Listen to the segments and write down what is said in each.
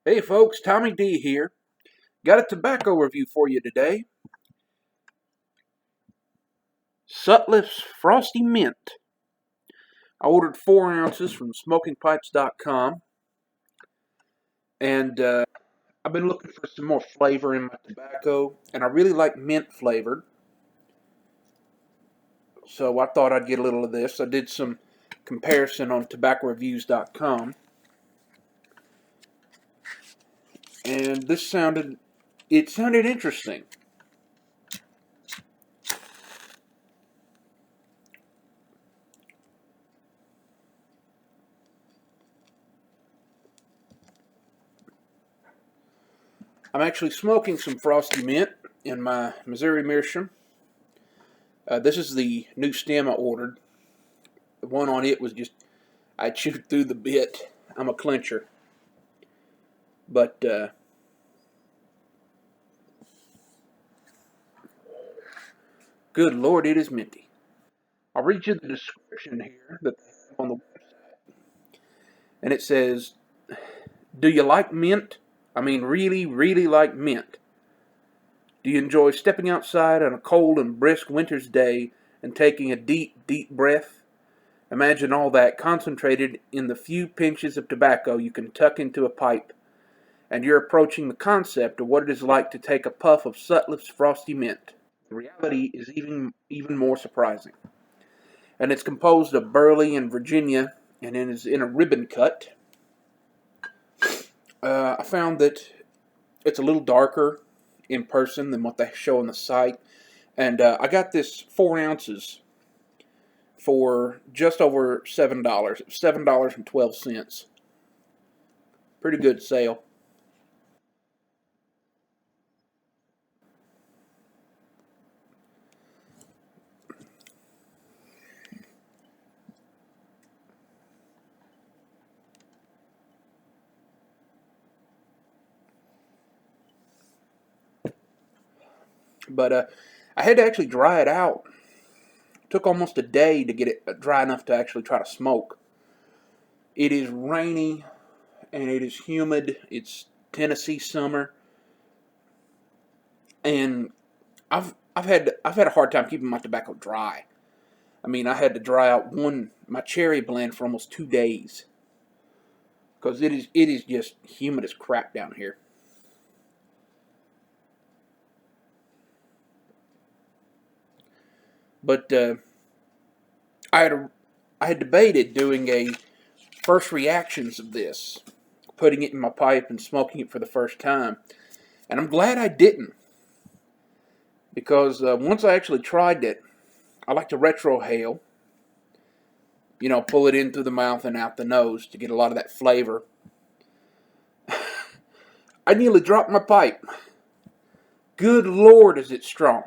Hey folks, Tommy D here. Got a tobacco review for you today. Sutliff's Frosty Mint. I ordered 4 ounces from smokingpipes.com, and I've been looking for some more flavor in my tobacco, and I really like mint flavored, so I thought I'd get a little of this. I did some comparison on tobaccoreviews.com, and it sounded interesting. I'm actually smoking some Frosty Mint in my Missouri Meerschaum. This is the new stem I ordered. The one on it was just, I chewed through the bit. I'm a clincher. But, good Lord, it is minty. I'll read you the description here that they have on the website. And it says, do you like mint? I mean, really, really like mint. Do you enjoy stepping outside on a cold and brisk winter's day and taking a deep, deep breath? Imagine all that concentrated in the few pinches of tobacco you can tuck into a pipe, and you're approaching the concept of what it is like to take a puff of Sutliff's Frosty Mint. The reality is even more surprising. And it's composed of Burley and Virginia, and it is in a ribbon cut. I found that it's a little darker in person than what they show on the site. And I got this 4 ounces for just over $7. $7.12. Pretty good sale. But I had to actually dry it out. It took almost a day to get it dry enough to actually try to smoke. It is rainy and it is humid. It's Tennessee summer, and I've had a hard time keeping my tobacco dry. I mean, I had to dry out my cherry blend for almost 2 days because it is just humid as crap down here. But I had I had debated doing a first reactions of this, putting it in my pipe and smoking it for the first time, and I'm glad I didn't because once I actually tried it, I like to retrohale. Pull it in through the mouth and out the nose to get a lot of that flavor. I nearly dropped my pipe. Good Lord, is it strong.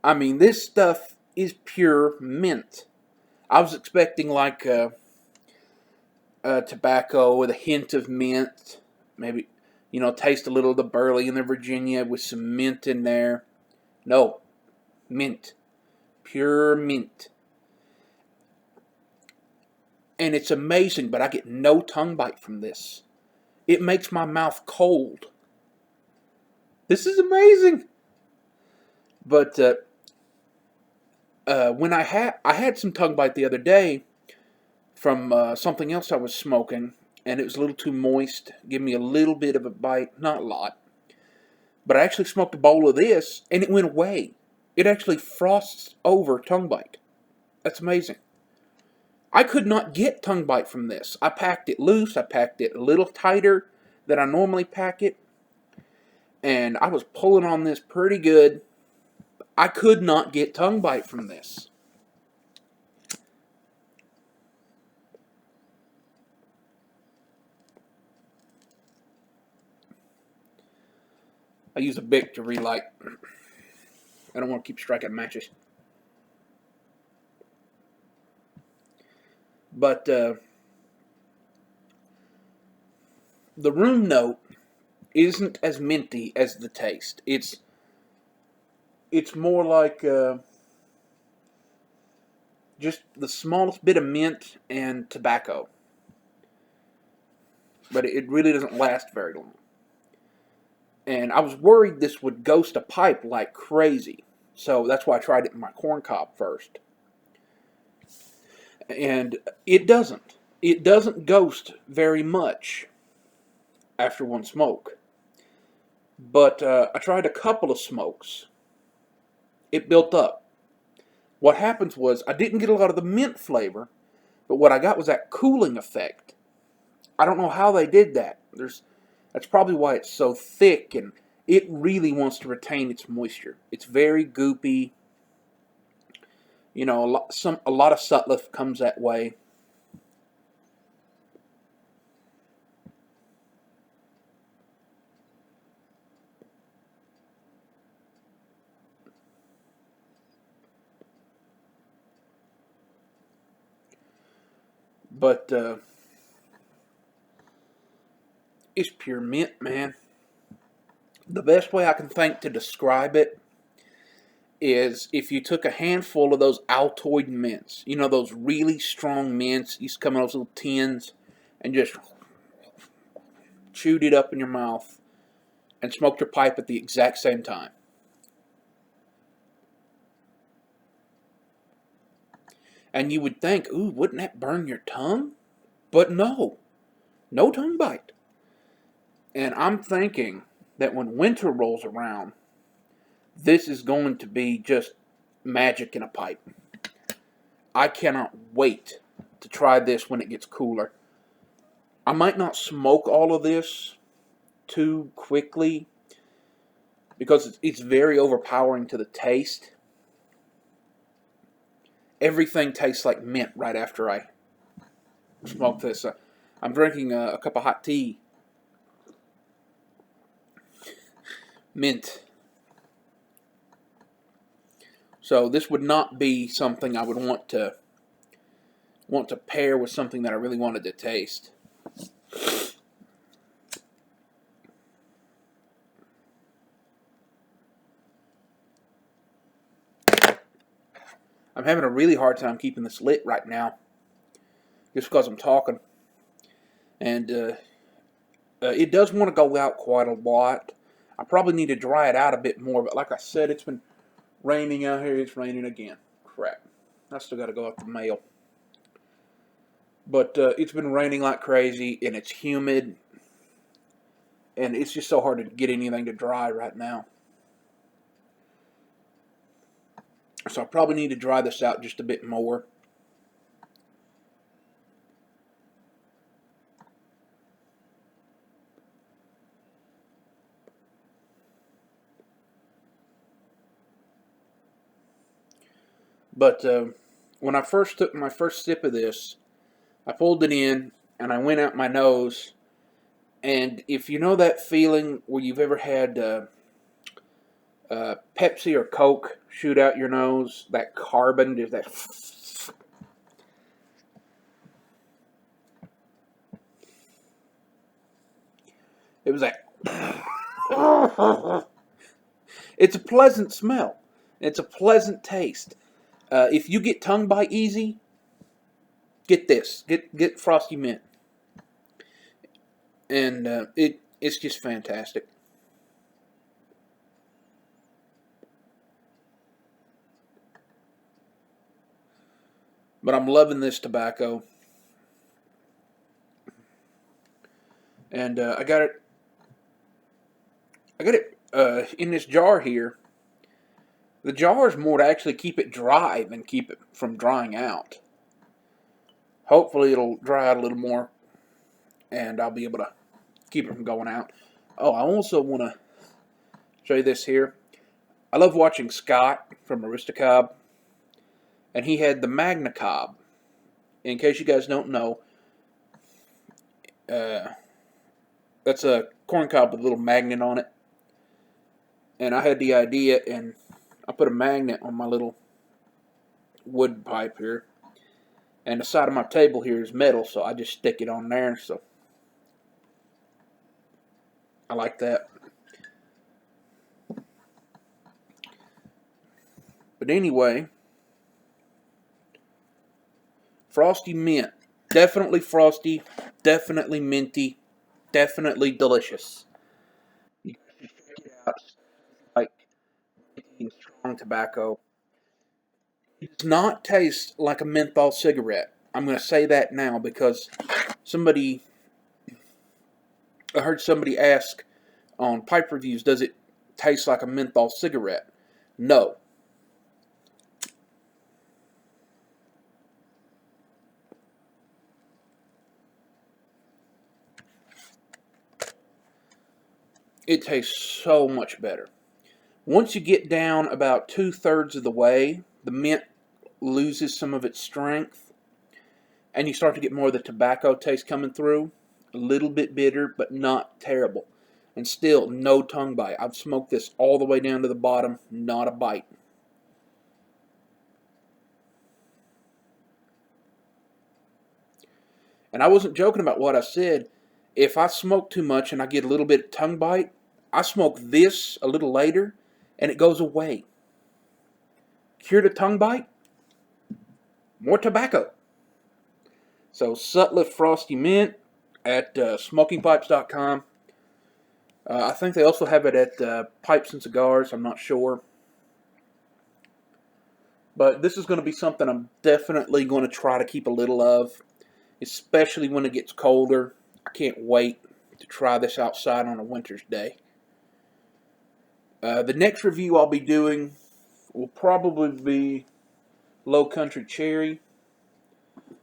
I mean, this stuff is pure mint. I was expecting like a tobacco with a hint of mint. Maybe, taste a little of the Burley and the Virginia with some mint in there. No, mint. Pure mint. And it's amazing, but I get no tongue bite from this. It makes my mouth cold. This is amazing. But when I had some tongue bite the other day from something else I was smoking, and it was a little too moist. Give me a little bit of a bite, not a lot. But I actually smoked a bowl of this, and it went away. It actually frosts over tongue bite. That's amazing. I could not get tongue bite from this. I packed it loose. I packed it a little tighter than I normally pack it, and I was pulling on this pretty good. I could not get tongue bite from this. I use a Bic to relight. I don't want to keep striking matches. But the room note isn't as minty as the taste. It's more like just the smallest bit of mint and tobacco. but it really doesn't last very long. And I was worried this would ghost a pipe like crazy. So that's why I tried it in my corn cob first. And it doesn't. It doesn't ghost very much after one smoke. But I tried a couple of smokes. It built up. What happens was I didn't get a lot of the mint flavor, but what I got was that cooling effect. I don't know how they did that. That's probably why it's so thick, and it really wants to retain its moisture. It's very goopy. You know, a lot of Sutliff comes that way. But it's pure mint, man. The best way I can think to describe it is if you took a handful of those Altoid mints, you know, those really strong mints, used to come in those little tins, and just chewed it up in your mouth and smoked your pipe at the exact same time. And you would think, ooh, wouldn't that burn your tongue? But no, no tongue bite. And I'm thinking that when winter rolls around, this is going to be just magic in a pipe. I cannot wait to try this when it gets cooler. I might not smoke all of this too quickly because it's very overpowering to the taste. Everything tastes like mint right after I smoke this. I'm drinking a cup of hot tea. Mint. So this would not be something I would want to pair with something that I really wanted to taste. I'm having a really hard time keeping this lit right now, just because I'm talking. And it does want to go out quite a lot. I probably need to dry it out a bit more, but like I said, it's been raining out here. It's raining again. Crap. I still got to go out the mail. But it's been raining like crazy, and it's humid. And it's just so hard to get anything to dry right now. So I probably need to dry this out just a bit more. But when I first took my first sip of this, I pulled it in and I went out my nose. And if you know that feeling where you've ever had Pepsi or Coke shoot out your nose, that carbon, just that. It was like. It's a pleasant smell. It's a pleasant taste. If you get tongue bite easy, get this. Get Frosty Mint. And it's just fantastic. But I'm loving this tobacco. And I got it in this jar here. The jar is more to actually keep it dry than keep it from drying out. Hopefully it'll dry out a little more, and I'll be able to keep it from going out. Oh, I also want to show you this here. I love watching Scott from Aristocob, and he had the Magna Cob. In case you guys don't know, that's a corn cob with a little magnet on it. And I had the idea, and I put a magnet on my little wood pipe here. And the side of my table here is metal, so I just stick it on there. So I like that. But anyway, Frosty Mint. Definitely frosty, definitely minty. definitely delicious. You guys should check it out. It's like eating strong tobacco. It does not taste like a menthol cigarette. I'm going to say that now because I heard somebody ask on pipe reviews, does it taste like a menthol cigarette? No. It tastes so much better. Once you get down about 2/3 of the way, the mint loses some of its strength, and you start to get more of the tobacco taste coming through. A little bit bitter, but not terrible. And still, no tongue bite. I've smoked this all the way down to the bottom, not a bite. And I wasn't joking about what I said. If I smoke too much and I get a little bit of tongue bite, I smoke this a little later, and it goes away. Cure the tongue bite? More tobacco. So Sutliff Frosty Mint at smokingpipes.com. I think they also have it at Pipes and Cigars. I'm not sure. But this is going to be something I'm definitely going to try to keep a little of, especially when it gets colder. I can't wait to try this outside on a winter's day. The next review I'll be doing will probably be Low Country Cherry.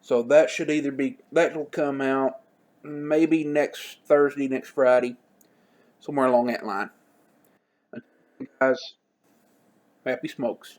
So that that'll come out maybe next Thursday, next Friday, somewhere along that line. Guys, happy smokes.